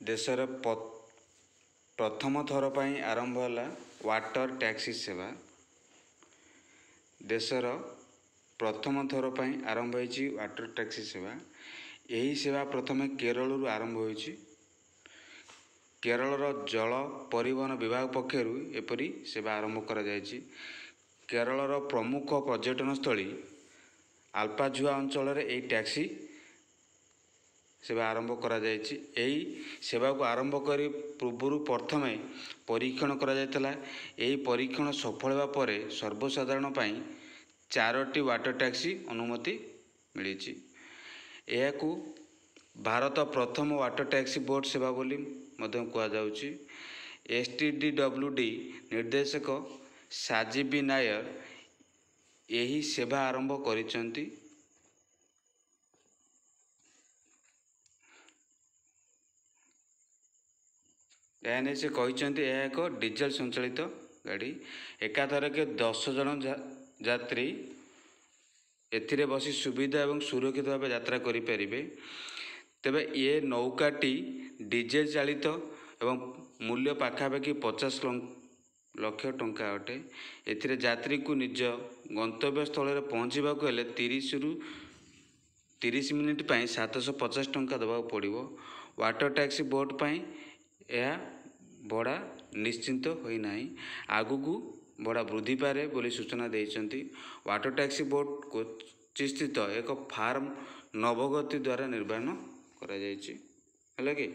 देशर प्रथम थर पर आरंभ है वाटर टैक्सी सेवा। देशर प्रथम थर पर आरंभ होती वाटर टैक्सी सेवा। यही सेवा प्रथम केरल आरंभ होती। केरल जल परिवहन विभाग पक्षर एपरी सेवा आरंभ करा जायछि। केरल प्रमुख पर्यटन स्थली आल्पाझुआ अंचल यही टैक्सी सेवा आरंभ करा जायछि। यही सेवा को आरंभ करी पूर्व प्रथम परीक्षण करा जायतला। यही परीक्षण सफल होगा पर सर्वसाधारण पाई 4टी वाटर टैक्सी अनुमति मिली। यह भारत प्रथम वाटर टैक्सी बोट सेवा बोली कहुच्छी। STDWD निर्देशक साजिबी नायर यही सेवा आरंभ करिसेंती। यानी से कहते यह एक डीजेल संचालित गाड़ी। एकाथर के 10 जन यात्री एथिरे बसी सुविधा एवं सुरक्षित भाव यात्रा करें। तेबे ये नौकाटी डीजेल चालित एवं मूल्य पाखापाखि 50 लाख टंका अटे। एथिरे यात्री को निज गंतव्य स्थल में पहुँचवा हेले 30 मिनिट पर 750 टंका देवा पड़ो। वाटर टैक्सी बोट पर यह भड़ा निश्चिंत होना। आगू भड़ा वृद्धि पारे बोली सूचना देइछंती। वाटर टैक्सी बोट कोची स्थित एक फार्म नवगति द्वारा निर्माण करा जायछि। है कि